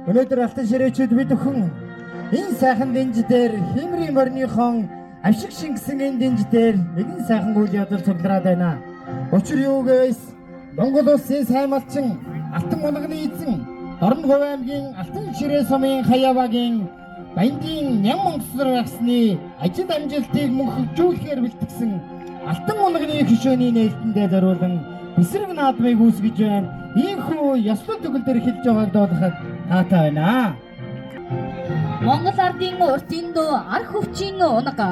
Өнөөдөр алтан ширээчүүд бид өхөн энэ сайхан дэнж дээр Химрийн морныхон авшиг шингэсэн энэ дэнж дээр нэгэн сайхан үйл явдал цуглараад байна. Учир юу гэвээс Монгол улсын сайн малчин Алтан унганы эзэн Дорноговь аймгийн Алтан ширээ сумын Хаяавагийн Баяндын Нямонцор агсны ажил амжилтыг мөн хөгжүүлэхээр бэлтгэсэн Алтан унганы хөшөөний нээлтэндээ зориулан эсрэг наадмыг үүсгэж байна. Ийхүү ёслол төгөлдөр эхэлж байгааг дуулахад таатай байна. Монгол ардын урт эндөө ар хөвчийн унага.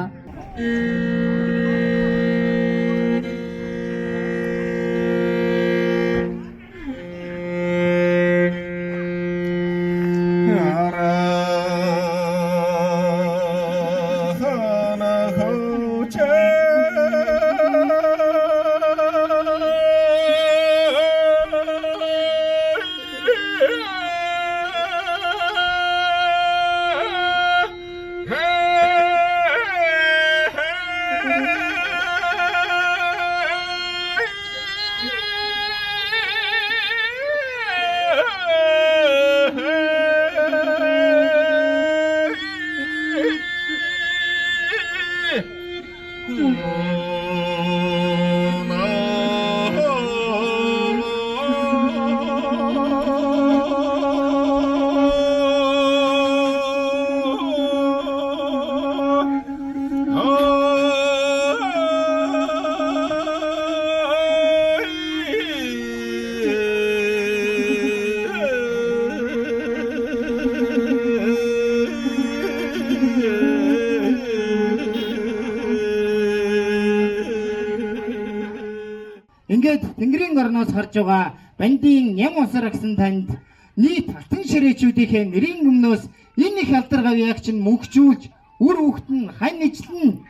Ингээд Тэнгэрийн орноос харж байгаа Баяндын Нямонцор агсан танд нийт алтан ширээчүүдийнхээ нэрийн өмнөөс энэ их алдар гавьяаг чинь мөнхжүүлж үр хөвгт нь хань ижлэн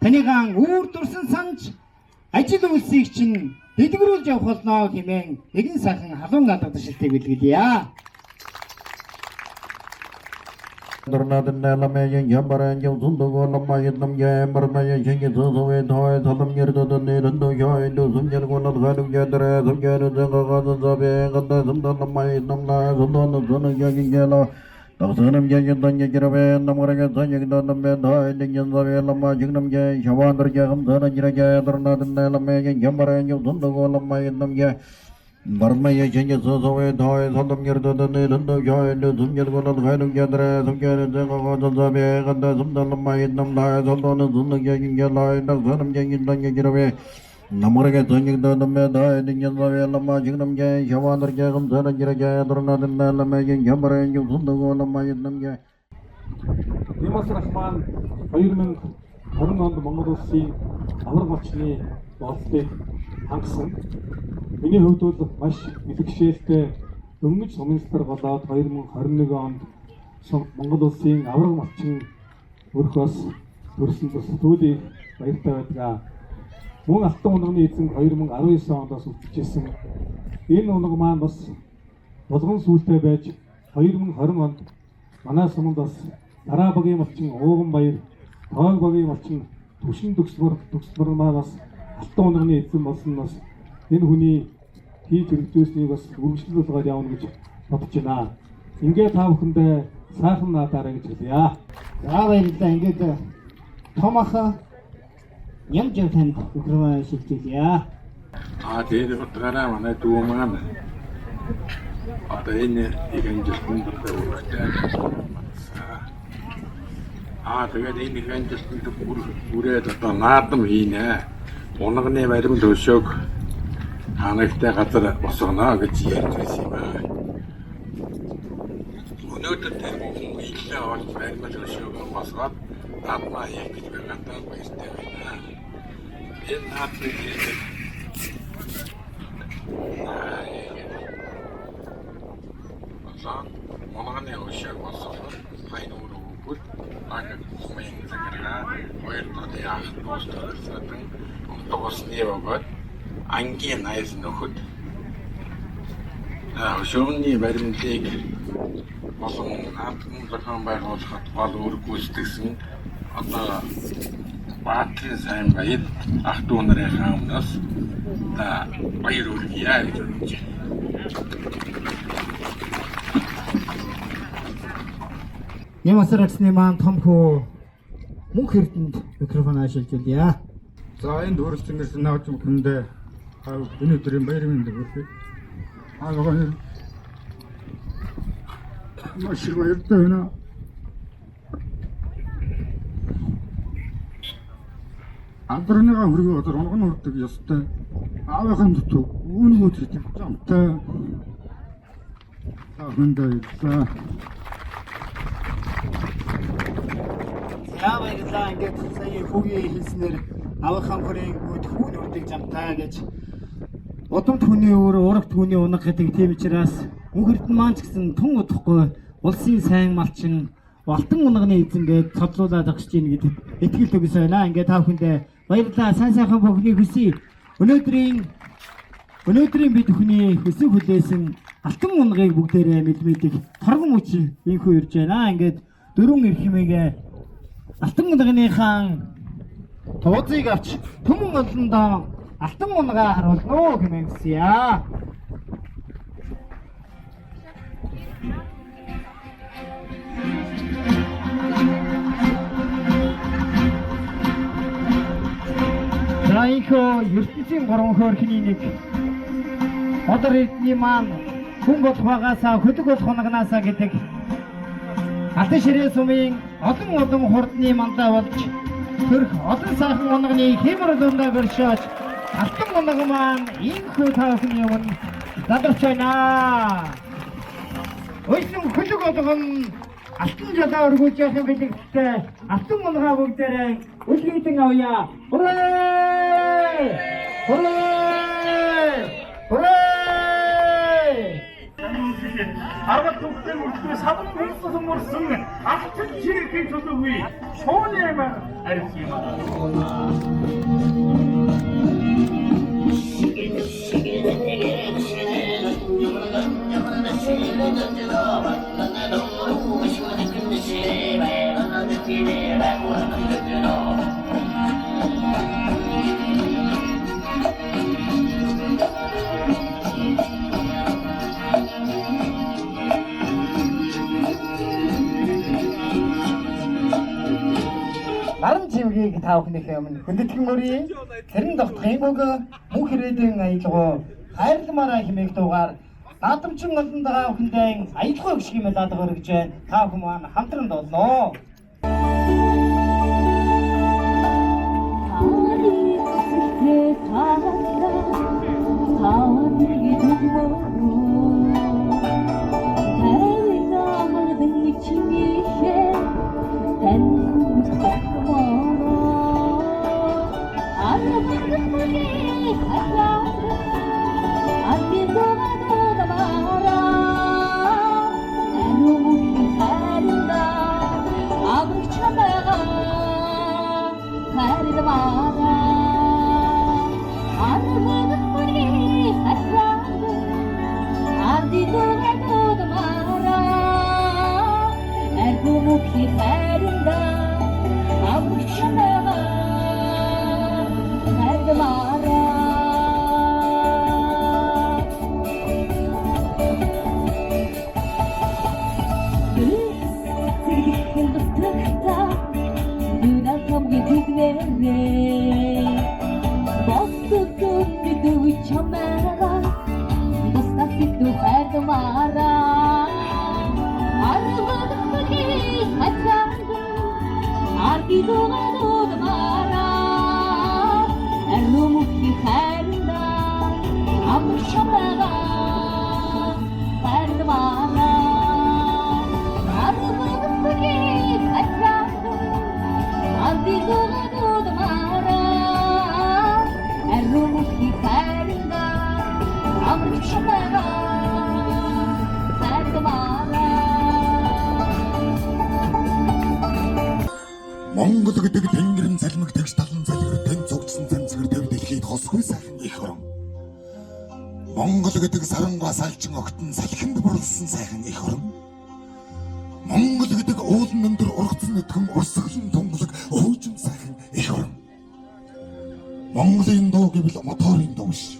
танийгаан үүр дурсан санаж ажил үйлсийг чинь дэлгэрүүлж явах болно хэмээн нэгэн сайхан халуун гадагш шилтийг бэлгэлье. Дорнадна ламаян ямбаран явзундого ламаян намян бармаян шинги зозове той салам нэрдод нэрдо яйдо сумжаргонал галуг ядра сумжар загагад забе гадда сумдан ламаян намна сумдан зона ягингела Дагсанам ягдан яграбе намгарага занягдан намбен той нингэн забе лама жигнамге шавандар ягам зана жирага дорнадна ламаян ямбаран явзундого ламаян намя Бармая чинги зозове той салам нэрдод нэрдо яйдо сумжаргонал галуг ядра сумжар загагад забе гадда сумдан ламаян намна сумдан зона ягингела дагсанам ягдан яграбе Намарaga Tonyagda Meda, Ninjava Lama Jignamja, Shawander Jagam Zara Jiraja, Dornadan Lamayan, Yamara, and Yundago Lamayan Namja. Nimas Rahman, Fireman, Harman, Mongols Sea, our Machni, Lostek, Hansen, Mini Hotos, Mash, Mithik Lumich Minister Vadat, Fireman, Harnigan, some Mongols Sea, our Machin, Urkos, Person to Studi, Vaita. Мөн алтан унганы эзэн 2019 онд бас үлдчихсэн. Энэ унаг маань бас болгон сүлтэй байж 2020 онд манай суманд бас дараа багийн малчин Ууган баяр, Тоог багийн малчин Түшин төгсмөр маань бас алтан унганы эзэн болсон бас энэ хүний хийж өргөжсөнийг бас үргэлжлүүлээд явна гэж бодож байна. Ингээд та бүхэндээ сайхан наадаарай гэж хэлье. За баярлалаа. Ингээд томаха Нямжав танд өгрөө шилжүүлье. Тэгээд утгаараа манай дүү маань одоо энэ игэнжил хүндтэй үүрэгтэй. Тэгээд энэ игэнжил хүнд бүрээд одоо наадам хийнэ. Унганы баримт төлшөөг ханагтай газар босгоно гэж ярьж байсан юм байна. Өнөөдөр тэр бүхэн ийлээ бол баримт төлшөөг босгоод наадмаа хийх гэж байгаатай баяртай байна. Энэ наадмыг Монганы өшөөг босгоод хайн өрөөгөл агад хүмүүс цагаараа хоёрдоо яах дуустал онтогосны өгөөд ангийн найз нөхөд өшөөний баримтыг болон наадмын зохион байгуулахад гол үүрэг гүйцэтгэсэн одоо Баатрин сайн баяр ах дүү нарын хаамнаас баяр хүргье гэж бодож байна. Ямасрагсны маань том хөө мөнх эрдэнд микрофон ашиглаж байна. За энд хөрөлцөн ирсэн наач бүхэндээ өнөөдрийн баяр мэндийг хүргэе. Аагаа маш их баяртай байна. Андрныгаа хүргээ одоо онгон хүрдэг ёстой. Аавынхан дутуу үүнүүд хийдэг замтай. Ахмандаа. Яа баярлалаа ингээд сая хүүгийн хэлснээр авахын хүрээнд хүүн үрдэг замтаа гэж удамт хүний урагт хүний унах гэдэг тийм учраас мөнх эрдэнэ маань ч гэсэн тун удахгүй улсын сайн малчин Алтан унганы эзэн гээд цодлуулаад агшиж ийн гэдэг итгэл төгс байна. Ингээд та бүхэндээ баярлалаа. Сайн сайхан бүхний хүсье. Өнөөдрийн бид бүхний хүсэг хүлээсэн алтан унгыг бүгдээрээ мэдмэдэг торгон мөч инхүү ирж байна. Ингээд дөрвөн эрхмээгээ алтан унгийнхаа тооцыг авч түмэн олондоо алтан унгаа харуулнаа хэмээн хүсье. Раихо ертөнцийн 3 хөөрхний нэг одор эдний маань хүн болох багаасаа хөдөг болох хунаганаасаа гэдэг алтан ширээ сумын олон хурдны мандаа болж төрх олон сайхан унганы хэмэр дундаа гөршөөж алтан унаг маань инхүү таахны өмнө задарч байна. Ойсон хөдөг болгон алтан жадаа өргүүлж явах юм билэгтэй алтан унгаа бүгдээрээ үлгийдэн авъя. Хүрээ! Хүрээ! Хүрээ! Арга түгтэн үргэлж савн хөлсөсөн мөрсөн алтан жирийн төлөвүй шоонэмар арьсим. Наран цэвгийг та бүхнийхээ өмнө хүндэтгэн мөрийн тэрэн тогтхын үг мөнх ирээдүйн аялгаа хайрламаараа хэмээх дуугаар наадамчин олонд байгаа бүхэндээ аялгаа өгөх юм болоод өргөж байна. Та бүхэн маань хамтран дуулнаа. Монгол гэдэг тэнгэрэн залмиг тэгш талан залгэр тэн цогцсон цамцгэр төв дэлхийд хосгүй сайхан их орон. Монгол гэдэг сарангаа салчин огтон салхинд бурлсан сайхан их орон. Монгол гэдэг уулан өндөр ургацсан өдгөн урсгалан тунгалаг өөжин сайхан их орон. Монголын дуу гэвэл моторын дуу биш.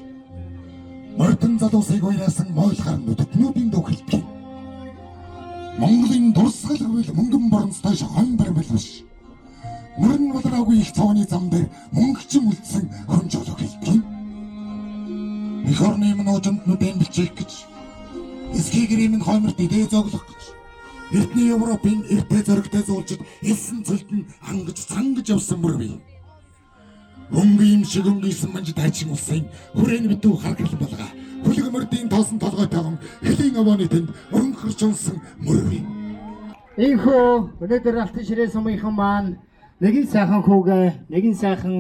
Мордон залуусыг уяасан мойл харан нүднүүдийн дуу хэлдэг. Монголын дурсгал гэвэл мөнгөн боронцтой шохон баримл биш. Мөрөн болроогүй их цооны зам дээр мөнгөчин үлдсэн хүн жолоо хэлдэг. Эх орны минь нүдэн бичих гэж. Эсхийгэрийн хойморт идэ зоглох гэж. Эртний Европын эртээ зөрөгтэй зуулчид элсэн цөлтөнд хангаж цангаж явсан мөр бий. Хөнгөн юм шиг өнгөйсөн манж дайчин улсын хүрээний битүү харгалан болгоо. Хүлэг мөрдийн тоосон толгойтойгон хөлийн овооны тэнд мөнгөрч унсан мөр бий. Ийхүү өнөөдөр алтан ширээ сумынхан маань нэгэн сайхан хүүгээ, нэгэн сайхан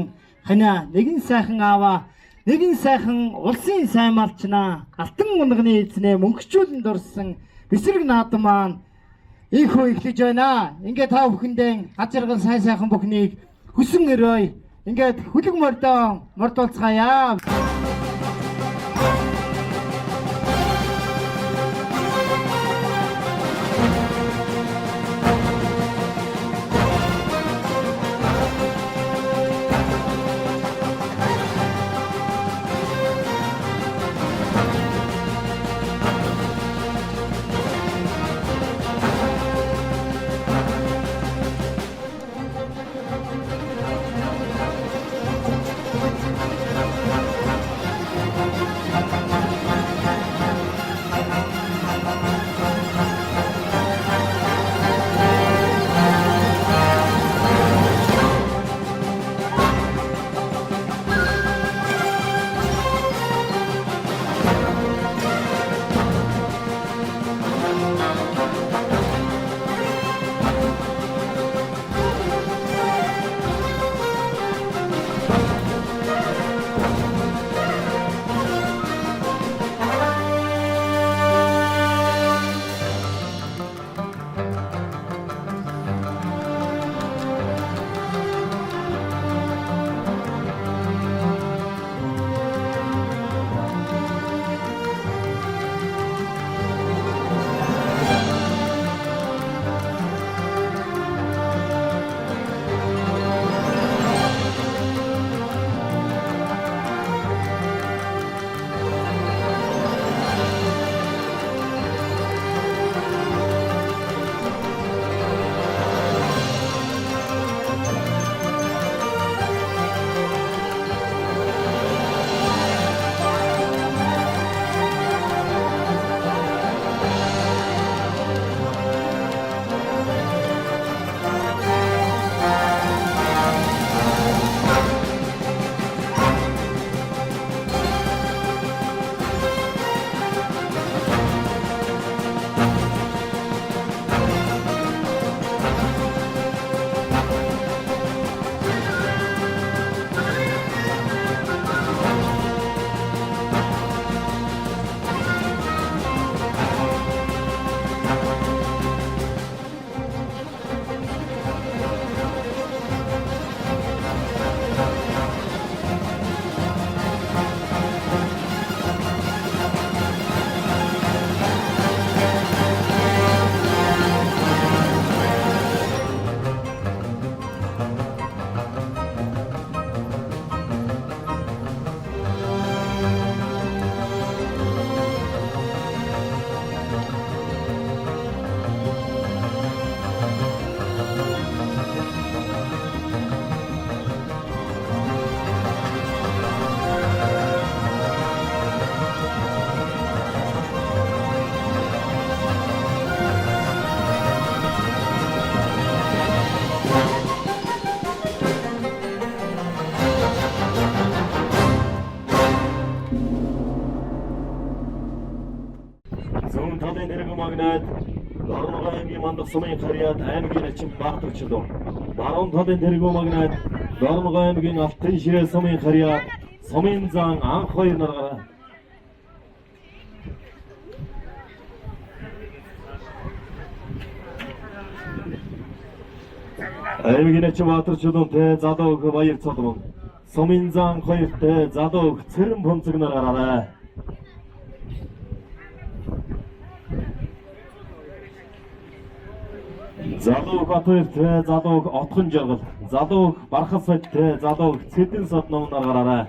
ханаа, нэгэн сайхан аава, нэгэн сайхан улсын сайн малчнаа, алтан унганы эзнээ мөнгөчүүлэн дурсан бисрэг наадан маань ийхүү эхлэж байна. Ингээд та бүхэндээ хажиргал сайн сайхан бүхнийг хүсэн өрөөй. Ингээд хүлэг мордуулцгаая. магнат Дорногой аймгийн мандах сумын харьяат аймгийн ачин баатарчлуу. Баруун талын тэргүү магнат Дорногой аймгийн алтан ширээ сумын харьяат сумын зан анх хоёр наргараа. Аймгийн ачин баатарчлуунтэй залууг баяр цолгон. Сумын зан хоёртой залууг цэрэн бомцог наргараа. Залууг Батбаяртай, залууг Отхон жаргал, залууг Бархас содтой, залууг Цэдэн сод номноор гараарай.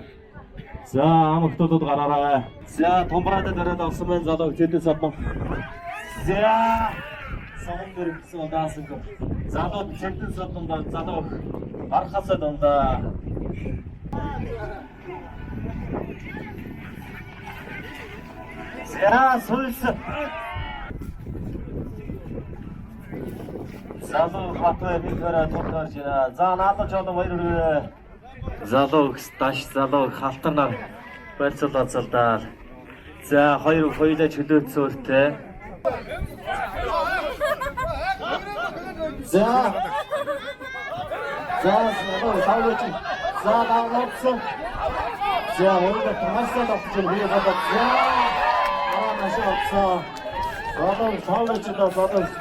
За амгтуудад гараарай. За томбраад дөрөд авсан байна залууг Цэдэн сод ном. Сонгон дөрөвсөн удаасан гоо. Залуу чемпион содондоо залуу гарахасаа дондоо. За сулс. Залуу хатаа нэгээрээ тоглож байна. За наадаж одоо баяр хүрээ. Залуу даш залуу халтанаар барьцуулаад. За хоёр хоёулаа чөлөөцсөн үртэй. За салууч. За даалгавсан. За өөрөөр томасаа тогтсон бие бодож. За машаацаа. Салууч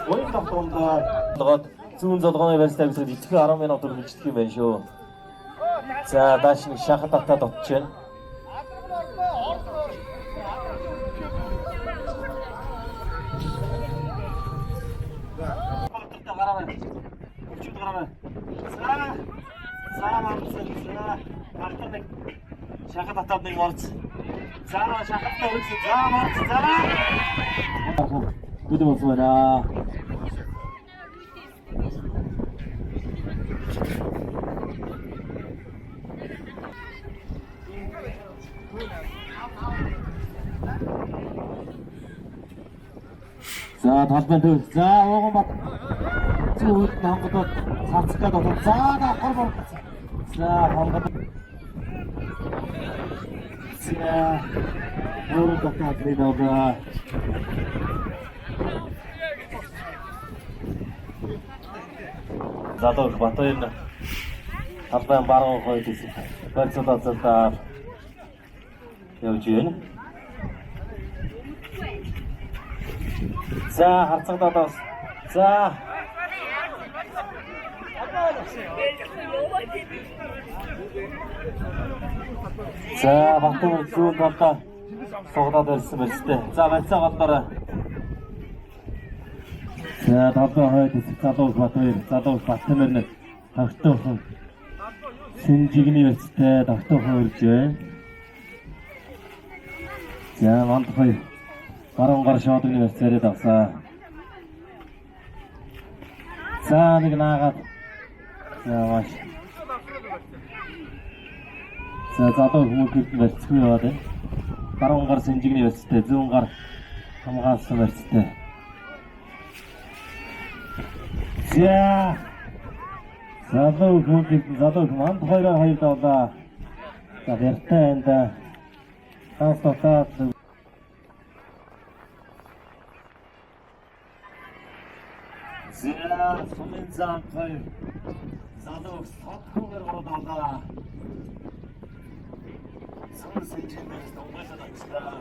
хоёр тогтоомдоо логод зүүн золгооны байртай үсгэд итгэх 10 минут үргэлжлэх юм байна шүү. За дааш нэг шахад татаад отч байна. Шахад татаад нэг орц. За шахадтай үргэлж за орц за. Бүдэ болсоораа. За талбай төв. За ууган бат. Зүуд намгад цацгаад одоо за хормор. За хонгод. За өөрөөр татаад лидаа. Залуу батойн талбай баруун хойд хэсэг. Барьцуулаад явж байна. За харцагдаад бас. За. За батойн зүүн талдаа суугаад ирсэн мэт. За барьцаа голдороо. За талбай хойд хэсэг залуу батойн нэг тавтуухан синжигний мэттэй тавтуухан үрж байна. За манд хоёр баруун гар шоодны мэтээрээ давсаа. За нэг наагаад. За маш. За залуу хүмүүст барьцгүй яваад байна. Баруун гар синжигний мэттэй, зүүн гар хамгаалсан мэттэй. За залуу манд хоёроо хоёр давлаа. За яртай энэ тастатаа. За сумын зам хоёр залуу сотхоор оролдоо. Сумын сэнчээр донгойлоод ажиллаа.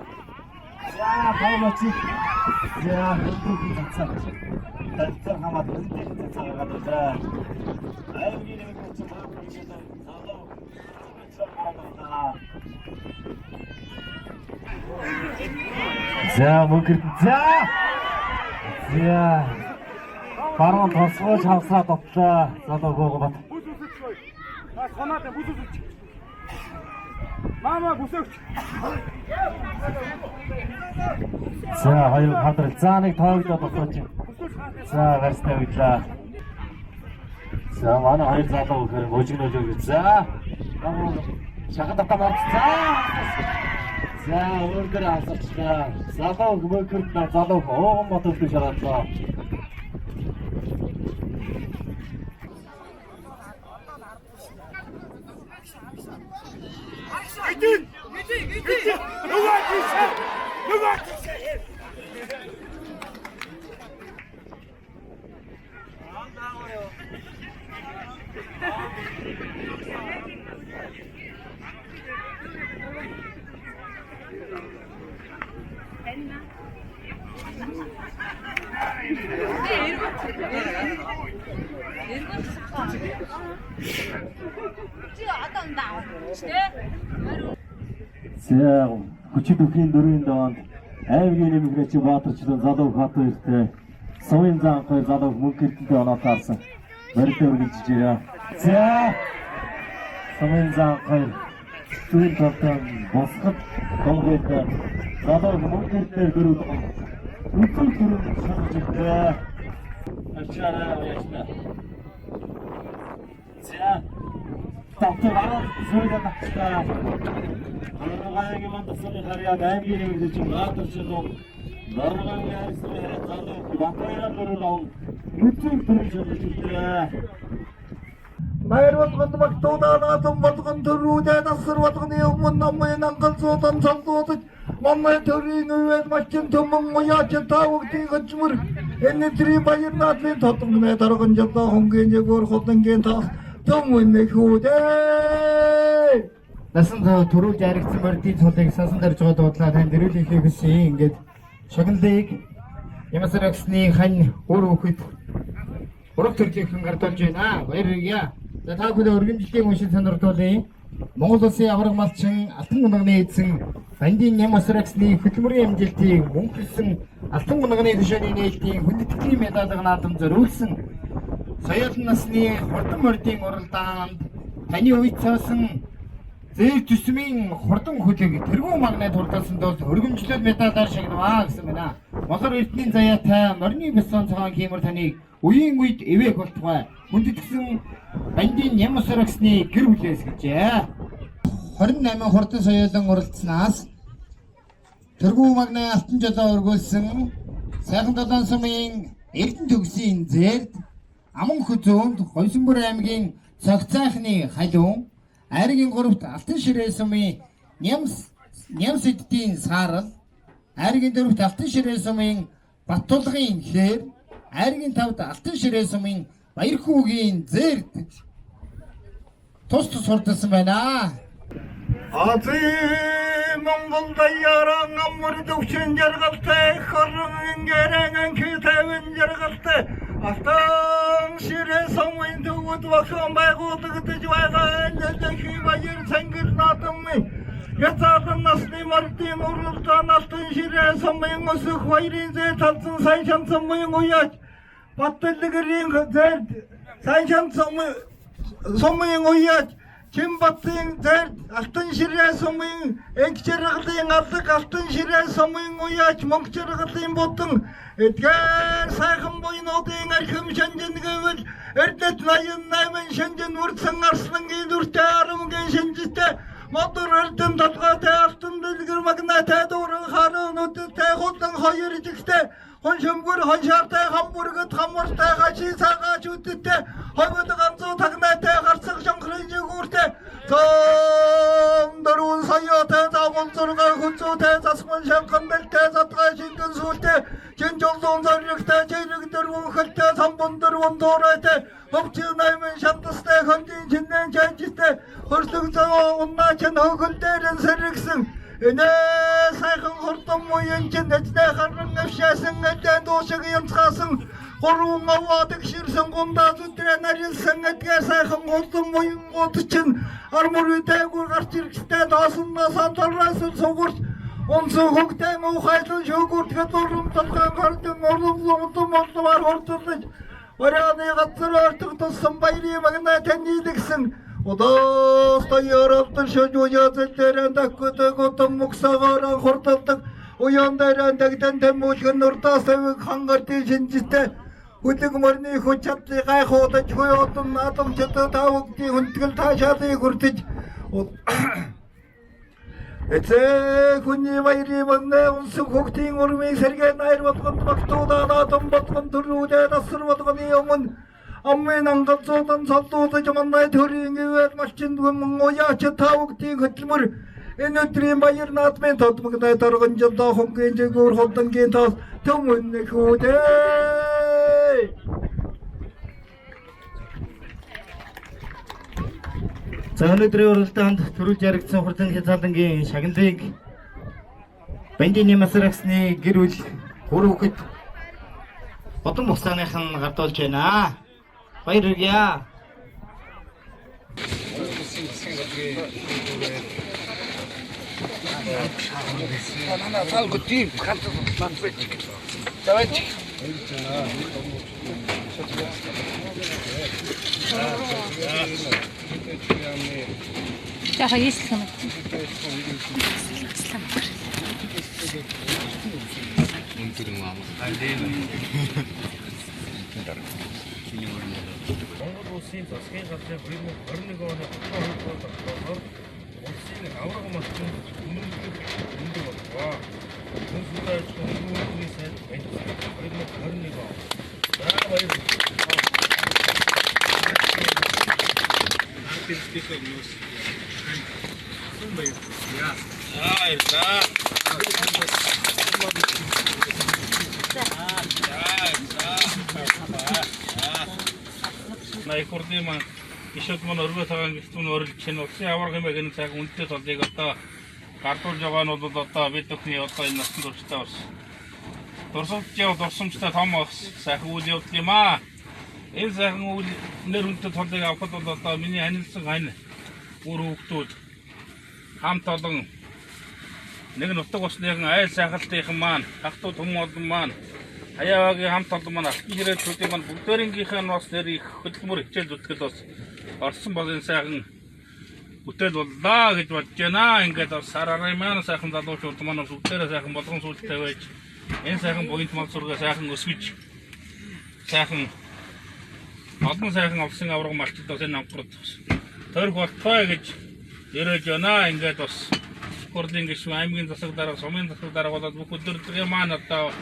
За баамач. За хөлтөг цацаа. Тэлцэр хамаад үнтэй цацаа гадаа. Аймгийн нэг цацаа хийсэн залуу цацаа. За мөнгөрд за. За баруун тосгож хавсаа дотлоо. Залуу гоогбат. Хоноотой бүсүсч. Мама бүсүсч. За хоёр хадрал за нэг тоогдоод болооч. За варстай үйлээ. За манай хоёр залуу гэх мөжгнөж өгч. За шахад татаа марц. За өөргөр асарчлаа. Залуу мөнгөрд залуу ууган ботод биш шараадлаа. За хүчит үхийн 4-ийн доонд аймгийн нэмэгч Баатарчлан залуу хатууртай сумын зам хоёр залуу мөнгөртөд оноод таарсан. Мөрдөө үргэлжиж байна. За сумын зам хоёр зүүн талдан босгод гонгойтой залуу мөнгөртөд дөрөв. Үгүй шалж ирдээ. Арчаараа яачна. За. Тавтараа зөөлөд багтаа. Аргагийн мандасны харьяа аймгийн нэмэгдэж баатарчлуу. Наргагийн яарсан харьцаалуу батайраа дөрөв. Нүцэн төрөлжөлтэй. Майр болгонд багтуудаа том болгонд төрүүдээ насар болгоны өмнө намын ангалзуудан цалдуудад маммай төрийн үйд мачин төмөн муяач таавгтын гочмөр энэ три баяр наадмын тодгонэ дарган жадаа хонгийн жигөр хотонгийн тас төмөн хүүдээ насан төрүү жаргацсан мордын цолыг сасан дарж байгаа дуудлаа тань дэрүүлэхийг хүсье. Ингээд шагналыг Ямасрагсны хань өөр хөхөд ураг төрлийнхэн гардуулж байна. Баярлалаа. За та бүхэн өргөмжлөлийн уншин сонирхолтой Монгол Улсын авраг малчин алтан гунигны эзэн Бандийн Ямасрагсны хөтөлмөрийн амжилтыг мөнхөлсөн алтан гунигны төшөөний нээлтийн хүндэтгэлийн медалыг наадам зориулсан соёлын насны хурдан мордын уралдаанд таны үед цаасан зээл төсмийн хурдан хөлөг тэргүү магнайд хурдалсан тул өргөмжлөл медалаар шагнаваа гэсэн байна. Монгол эрдэнийн заяатай морины бяцхан цагаан хиймэр таныг үеийн үед эвээх болтугай хүндэтгсэн Бандийн Ямасрагсны гэр бүлээс гэжээ. 28 хурдан соёлын уралдсанаас тэргүү магнай алтан жолоо өргүүлсэн сайхан долоон сумын эрдэнэ төгсийн зээлд аман хөзөөнд Хонсонбор аймгийн Цогцайхны халуун Айргийн 3-т алтан ширээ сумын Нямс эддийн саарал Айргийн 4-т алтан ширээ сумын Баттулгын хээр Айргийн 5-т алтан ширээ сумын Баярхүүгийн зээрд тус хурдсан байна. Азийн Монгол даяаран амар төвчин жаргалтай хорон гэрэн китавэн жаргалтай алтан ширээ сумын төвд багшаан байгуулагдаж байгаа дэлхий баяр цангил наадмын яцаадан насны мордын уралдаан алтан ширээ сумын өсөх баярын зээл талсан сайн шанцмын уяж Батталгэрийн зэрд сайн сумын уяж Чимбатын зэрд алтан ширээ сумын энгчэргэлийн алдаг алтан ширээ сумын уяж мөнгчэргэлийн бодон эдгээр сайхан буйнуудын архим шанжингэвэл эрдэт 88 шанжин үрдсэн арслангийн дүртэй арамгийн шинжтэй модор эрдэм талгаатай алтан дэлгэр магнатай дууран хараануудтай хулан хоёр жигтэй Хоншомгөр хоншаартай хамбургад хамартай гаши цагаач үдтэй хойгод ганцуу тагнаатай гарцаг шонхрын жигүүртэй зам дөрвөн саяатай замун зургаа хүнцүүтэй засман шанхандалтай задгай шингэн сүлтэй жинжолдон зоригтай жирэг дөрвөн хөлтэй самбон дөрвөн дуурайтай хөвчил наймын шантастай хөндийн чиннэн чанчистай хөрслөг заваа уннаачин хөгөлдээрэн сэрэгсэн Энэ сайхан хурдан муян чин эцнээ харан авшаасан эдэн дуушиг янцгаасан гурван аваадаг ширсэн гундаа зүтрэ нарилсан эдгээр сайхан хурдан муян гот чин армор үдэгүр гарч ирэхтэй доосноо сандарсан сугурч онцон хөгтэй мохайлан шогурт хатурам талхан гардын орломломар хурдлаж варианы гацар ортог туссан баярын магнай танилгсэн Удаас таяаралдан шожуяцэл дээрэн даккудаг утам муксагаран хурдалдаг уян дээрэн дагдан тэмүүлгэн урдаас эвэг хангартын шинжтэй хүлэг морны хүч чадлыг гайхуудаж хуйотон наадамчтай тавгтын хүнтгэл таашаалыг хүртэж эцэг хүний баярын магнай унсан хөгтийн урмын сэргээ найр болгонд багтуудаа наадам болгон төрүүдээ насар болгоны өмнө Аммын ангалзуудан салдуудаж мандай төрийн ивэд малчин дүмэн уяач тавгтын хөтөлмөр энэ өдрийн баяр наадмын тодмогтой дарган жолоо хонгийн жигүүр хотонгийн тас төмөн хүүдээ. За өнөөдрийн уралдаанд төрүүлж яригдсан хурдан хязгаалангийн шагналыг Бандийн Ямасрагсны гэр бүл гурав хүүхэд Бодон бусааныхан гардуулж байна. Баярлалаа. Яха есть ли? Монгол улсын засгийн газрын 2021 оны 22 дугаар тогтоомоор улсын авраг малтын үнэмлэх өндөр боллоо. Хүн судалж хүмүүний сайд 2021 он. За баярлалаа. Спикер нүүс. Хэн баярлалаа. Найхурдын маань ишүүд маань өргөө цагаан гэлтүүн өрөлж чинь улсын авраг хэмээх цаг үнэтэй толыг одоо гардуулж байгаа нь бол одоо бид бүхний одоо энэ насан туршдаа бас дурсамжтай том сайхан үйл явдал юм аа. Энэ сайхан үйл нэр үнэтэй толыг авахд бол одоо миний анилсан хань бүр хүүхдүүд хамт олон нэг нутаг усныхан айл сайхалтынхан маань хахтууд хүмүүн маань Аяагийн хамт олон маань алтан ширээлтүүдийн маань бүгдээрийнхээ нь бас нэр их хөдөлмөр хичээл зүтгэл бас орсон бол энэ сайхан бүтээл боллоо гэж бодож байна. Ингээд бас сарарын маань сайхан залуучууд маань бүгдээрээ сайхан болгон сүлтэй байж энэ сайхан буйнт мал сургаа сайхан өсгөж сайхан олон сайхан олсон авраг малчд бас энэ намхрад төрх болтгой гэж яриж байна. Ингээд бас Хурлын гишүүн аймгийн засаг дарга, сумын засаг дарга болоод бүх өдөртгөө маань одоо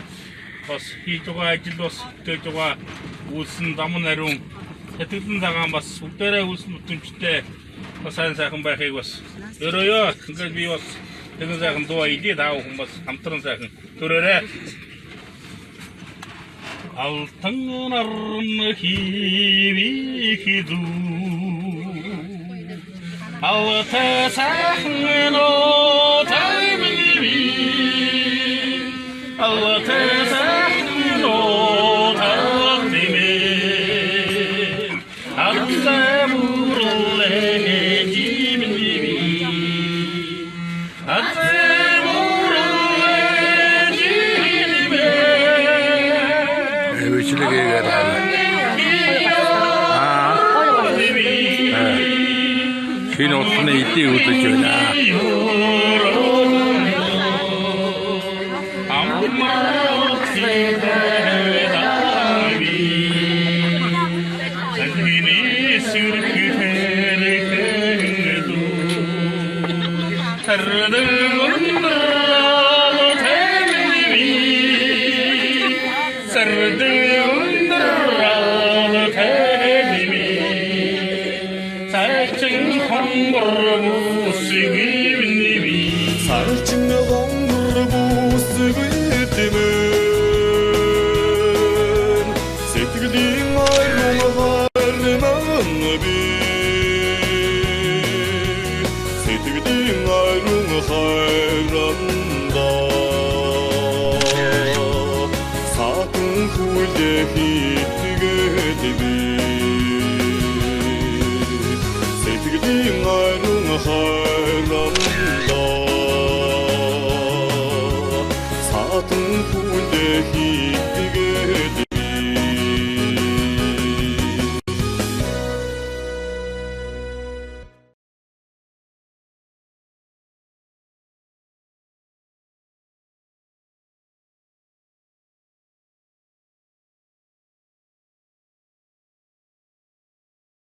бас хийж байгаа ажил бас хийж байгаа үйлсэн зам нариун сэтгэлэн цагаан бас бүгдээрээ үйлсэн бүтэмжтэй бас сайхан байхыг бас өрөөё. Ингээд би бас тэгэн сайхан дуу идэ таав хүн бас хамтран сайхан төрөөрэй. Алтан нарн хивихиду Алта сайхан нөө таймиви Алта сайхан нөө таймиви Атсамурлэ жимиви Атсамурлэ жимиви Эвчлэгээ Шинэ утасны эдийн үзэж байна. Сэтгэлийн ойрон хайранд